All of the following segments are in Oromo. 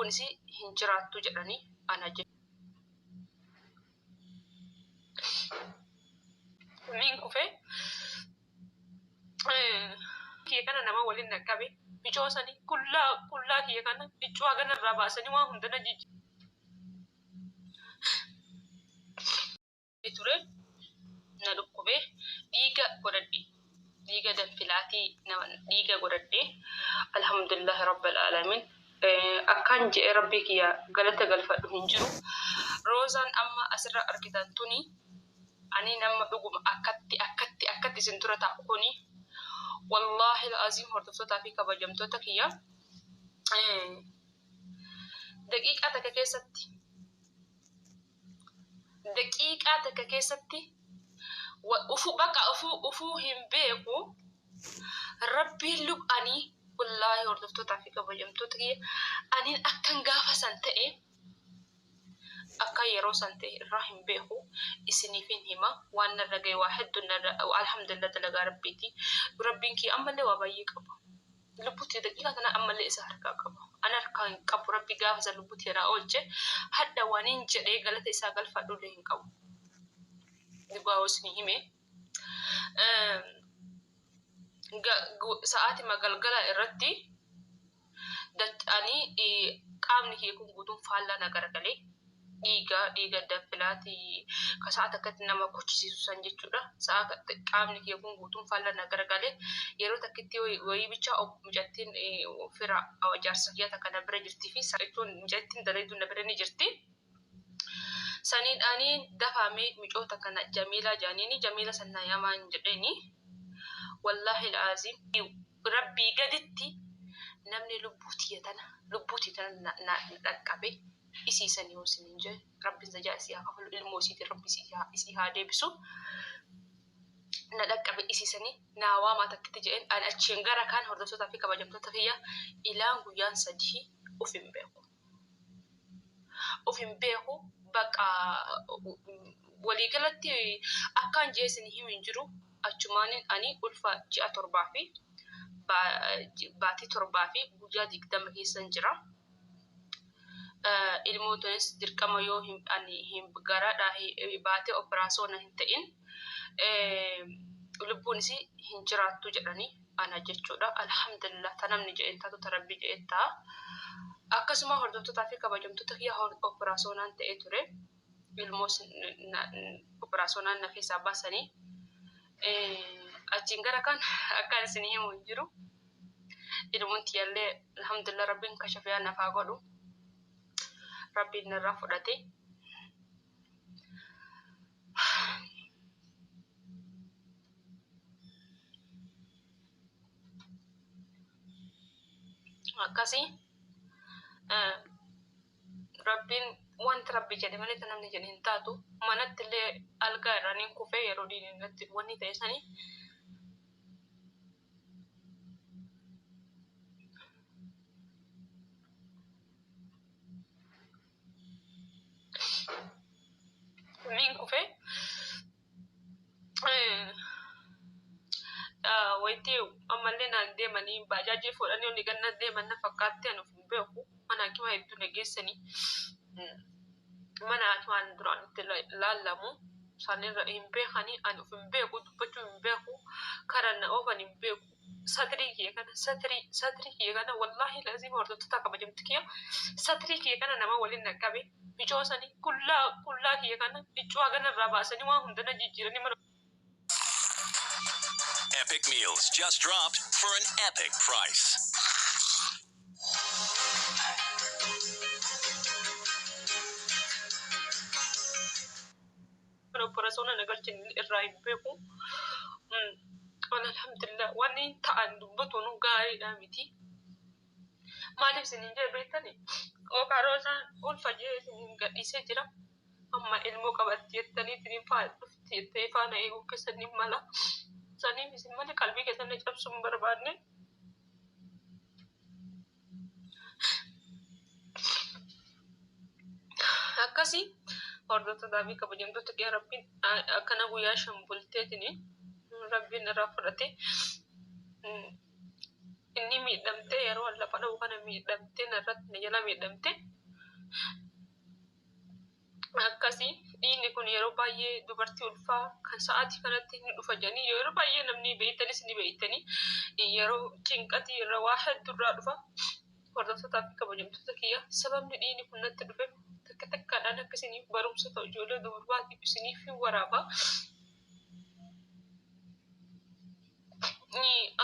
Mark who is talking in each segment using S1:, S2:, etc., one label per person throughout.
S1: lubbuun isii hin jiraattu jedhanii ana jedhu. Min kufee kiyya kana nama waliin naqabe bicoosanii kullaa kiyya kana bicuu hagana irraa baasanii waan hundana jijji ture na dhukkubee dhiiga godhadhe dhiiga danfilaatii nama dhiiga godhadhe alhamdulillah rabbil alamin akkan je'e rabbi kiyya galata galfadhu hin jiru. Roozaan amma asirra argitan tuni ani nama dhuguma akkatti isin dura taa'u kuni wallahi alazim hordoftoota fi kabajamtoota kiyya daqiiqaa takka keessatti ufuu hin beeku rabbiin lub'anii wallahi hordoftoota fi kabajamtoota kiyya ani akkan gaafa san ta'e akka yeroo san ta'e irraa hin beeku isiniifin hima waan narra ga'e waa hedduu alhamdulillah dalagaa rabbiiti. Rabbiin kiyya ammallee waa baay'ee qaba. Lubbuutti daqiiqaa kana ammallee isa harkaa qaba. Ana harkaa hin qabu rabbi gaafa san lubbuutti irraa oolche hadda waan hin jedhee galata isaa galfadhullee hin qabu. Dhibaa isinii hime sa'aatii galgala irratti ani qaamni kiyya kun guutuun faallaa na garagalee dhiiga danfilaatii ka sa'a takkatti nama kochisiisu san jechuudha. Qaamni kiyya kun guutuun faallaa na garagalee yeroo takkitti wayii bicha mijattiin fira jaarsa kiyya takka na bira jirtii fi sarrittuun mijattiin dalayduu na bira ni jirti. Saniidhaanii dafaamee micoota kana Jamiilaa jaaniini Jamiila sannaa yamaan jedheeni wallahi alazim rabbii gaditti namni lubbuutii tana na dhaqqabe isiisan yoo isiniin jedhe rabbiin zajaa isii haa kafalu ilmoo isiitiin rabbi isii haa deebisu na dhaqqabe isiisanii naa waamaa takkitti jedheen ani achiin gara kaan hordoftootaa fi kabajamtoota kiyya ilaan guyyaan sadii uf hin beeku baqa waliigalatti akkaan jeesanii himin jiru achumaanin ani ulfa ji'a 7 fi baatii 7 fi guyyaa 20 keessan jira. Ilmootunis dirqama yoo hin garaadhaa baatee operaasyoona hin ta'in lubbuun isii hin jiraattu jedhanii ana jechuudha. Alhamdulillah tanamni jedheen taatu tarabbi jedheen ta'a. Akkasuma hordoftootaa fi kabajamtoota kiyya operaasyoonaan ta'ee ture. Ilmoos operaasyoonaan na keessaa baasanii achiin gara kan akkaan isinii himu hin jiru. Ilmoon tiyyaallee alhamdulillah rabbiin kashafee nafaa godhu. Rabbiin irraa fudhate. Akkasii rabbiin wanti rabbi jedhe malee namni jedhe hin taatu manatti illee algaa irraan kufee yeroo diinatti wanni ta'e sanii min kufee waytii ammallee naan deemanii baajaajii fuudhanii olii ganna deeman na fakkaatti ani of hin beeku mana hakimaa hedduu nageessanii mana hakimaan duraan itti laallamu isaanirra hin beekanii ani of hin beeku dubbachuu hin beeku karaa na oofan hin beeku satrii kiyya kana wallahi lazima hordoftoota kabajamtu kiyya satrii kiyya kana nama waliin naqabe bicoosanii kullaa kiyya kana bicuu hagana irraa baasanii waan hundana jijjiiranii mana.
S2: Epic Meals just dropped for an epic price.
S1: Operaasyoona nagalchin irraa hin beeku. Alhamdulillah wanni ta'an dubbatuun gaariidha miti. Maaliif isiniin jedhe beektani? Okaroosaan ulfa jee isiniin gadhiisee jira. Amma ilmoo qabatti jettanii ittiin dhufti jettee faana eeguu keessaniif mala. Saniif isin malee qalbii keessanii cabsuu hin barbaadne. Akkasii hordoftootaa fi kabajamtoota kiyya rabbiin akkana guyyaa 5 bulteetini rabbiin irraa fudhate inni miidhamte yeroo lafa dha'u kana miidhamte narratti na jala miidhamte akkasii dhiinni kun yeroo baay'ee dubartii ulfaa kan sa'aatii kanatti ni dhufa jedhanii yeroo baay'ee namni beeytanis ni beeytanii yeroo cinqatii irra waa hedduurraa dhufa hordoftoota fi kabajamtoota kiyya sababni dhiinni kun natti dhufe takka takkaadhaan akkasiniif barumsa ta'u ijoollee dubarbaatiif isiniif hin waraaba.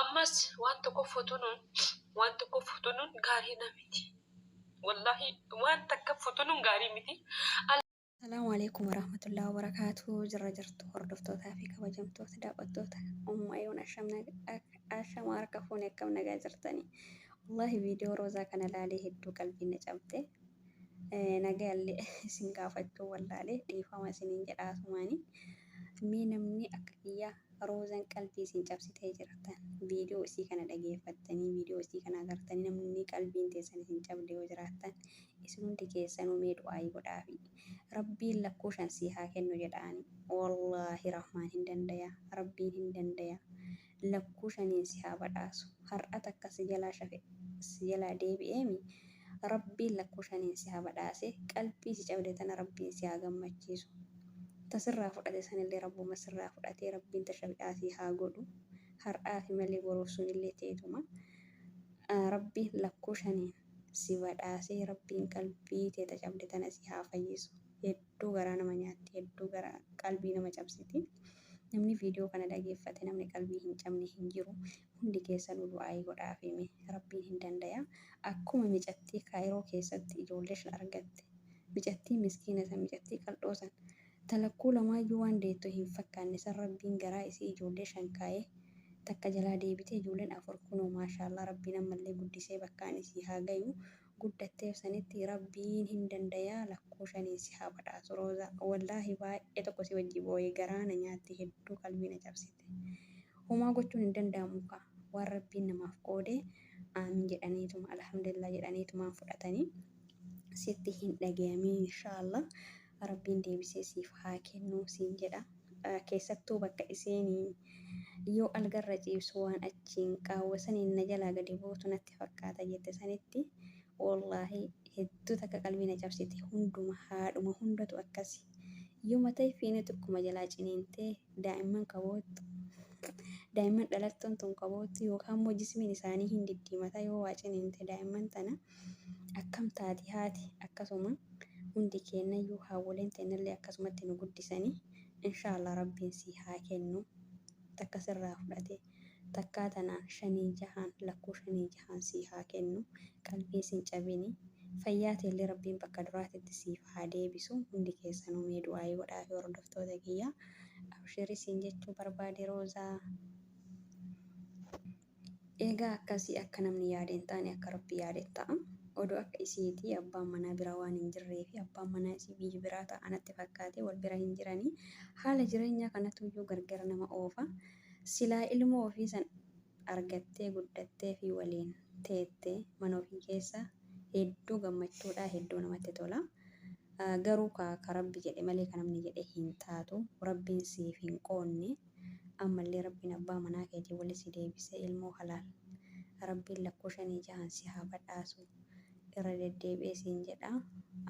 S1: Ammas waan tokko fotonuun gaarii namiti. Wallahi waan takka fotonuun gaarii miti.
S3: Assalamu alaikum warahmatullahi wabarakatuh. Jirtu hordoftoota fi kabajamtoota daawwattoota ummaayyoon ashama harka fuunee akkam nagaa jirtanii. Wallahi viidiyoo roozaa kana laalee hedduu qalbii na cabde. Nagaallee isin gaafachuu wallaalee dhiifama isiniin jedhaa sumaanii. Mee namni akka kiyyaa roozaan qalbii isin cabsitee jirtan viidiyoo isii kana dhageeffattanii viidiyoo isii kana agartanii namni qalbiin teessan isin cabde yoo jiraattan isin hundi keessanuu mee du'aayii godhaafi rabbiin lakkoofsan si haa kennu jedhaani. Wallaahi rahmaan hin dandaya rabbiin hin dandaya lakkoofsaniin si haa badhaasu har'a takka si jalaa deebi'eemi rabbiin lakkoofsaniin si haa badhaase qalbii si cabde tana rabbiin si haa gammachiisu. Tasirraa fudhate sanillee rabbuma sirraa fudhatee rabbiin tashabbaasii haa godhu har'aa fi malee boruuf sunillee ta'etuma rabbiin lakkoofsaniin si badhaasee rabbiin qalbii teeta cabde tana si haa fayyisu. Hedduu garaa nama nyaatti hedduu garaa qalbii nama cabsiti. Namni viidiyoo kana dhageeffate namni qalbii hin cabne hin jiru hundi keessanuu du'aayii godhaafime rabbiin hin dandaya. Akkuma micattii kaayiroo keessatti ijoollee shan argatte micattii miskiina san micattii qal'oo san talakkuu lamaayyuu waan deetto hin fakkaanne san rabbiin garaa isii ijoollee shan kaayee takka jalaa deebitee ijoolleen afur kunoo maashaallah rabbiin ammallee guddisee bakkaan isii haa gayu guddatteef sanitti rabbiin hin dandayaa lakkoofsaniin si haa badhaasu. Roozaa wallaahi baay'ee tokko si wajji boo'ee garaa na nyaatti hedduu qalbii na cabsite. Homaa gochuun hin danda'amu kaa waan rabbiin namaaf qoodee aamin jedhaniituma alhamdulillah jedhaniitumaan fudhatanii sitti hin dhagayamii inshaallah. Rabbiin deebisee siif haa kennu siin jedha. Keessattuu bakka iseenii yoo algarra ciibsu waan achiin qaawwasaniin na jalaa gadi buutu natti fakkaata jette sanitti wallaahi hedduu takka qalbii na cabsite hunduma haadhuma hundatu akkasi. Yoo mataa fiine tokkuma jalaa ciniintee daa'imman qaboottu daa'imman dhalattoon tun qaboottu yookaan immoo jismiin isaanii hin diddiimata yoo waa ciniinte daa'imman tana akkam taati haati akkasuma. Hundi kennayyuu haawwaleen ta'inillee akkasumatti nu guddisanii inshaallah rabbiin si haa kennu takka sirraa fudhate takkaa tanaan 5-6 lakkoo 5-6 si haa kennu qalbii sin cabini fayyaa ta'ellee rabbiin bakka duraatitti siif haa deebisu hundi keessanuu mee du'aayii godhaa fi hordoftoota kiyyaa abshirii siin jechuu barbaade roozaa. Egaa akkasii akka namni yaadeen taane akka rabbi yaadeen ta'a. Odoo akka isiitii abbaan manaa bira waan hin jirree fi abbaan manaa isii biyya biraa ta'anatti fakkaatee wal bira hin jiranii haala jireenyaa kanatu iyyuu gargar nama oofa. Silaa ilmoo ofii san argattee guddattee fi waliin teettee mana ofii keessa hedduu gammachuudhaa hedduu namatti tola. Garuu ka rabbi jedhe malee kan namni jedhe hin taatu rabbiin siif hin qoonne ammallee rabbiin abbaa manaa keetii wali si deebisee ilmoo halaal rabbiin lakkoo 5-6 si haa badhaasu. Irra deddeebi'ee siin jedha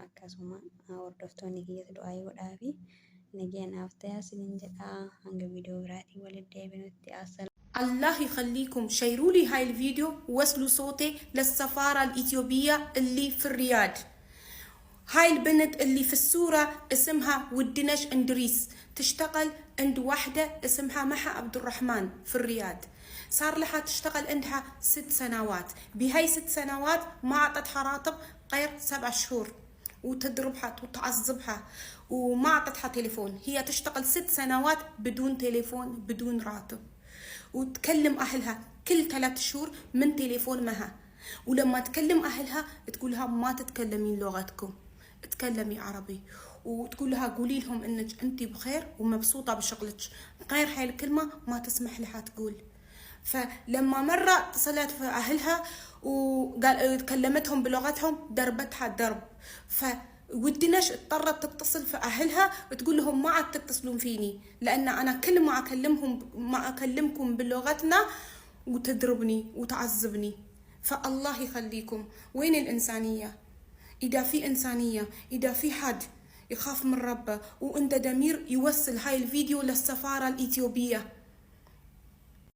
S3: akkasuma hordoftoonni kiyyatti du'aayii godhaa fi nageenyaaf ta'aa siin jedha hanga viidiyoo biraatii walitti deebinutti asal.
S4: الله يخليكم شيروا لي هاي الفيديو وصلوا صوتي للسفارة الإثيوبية اللي في الرياض. هاي البنت اللي في الصورة اسمها ودنش اندريس تشتغل عند واحدة اسمها محا عبد الرحمن في الرياض. صار لها تشتغل عندها 6 سنوات. بهاي 6 سنوات ما أعطتها راتب غير 7 شهور وتضربها وتعذبها وما أعطتها تليفون. هي تشتغل 6 سنوات بدون تليفون بدون راتب وتكلم أهلها كل 3 شهور من تليفون مها. ولما تكلم أهلها تقولها ما تتكلمين لغتكم تكلمي عربي وتقول لها قولي لهم انك انت بخير ومبسوطه بشغلك غير هاي الكلمه ما تسمح لها تقول. فلما مرة اتصلت في أهلها وقال كلمتهم بلغتهم دربتها درب. فودناش اضطرت تتصل في أهلها وتقول لهم ما عاد تتصلون فيني لأن أنا كل ما أكلمكم بلغتنا وتضربني وتعذبني. فالله يخليكم، وين الإنسانية؟ إذا في إنسانية، إذا في حد يخاف من ربه وعنده ضمير، يوصل هاي الفيديو للسفارة الإثيوبية.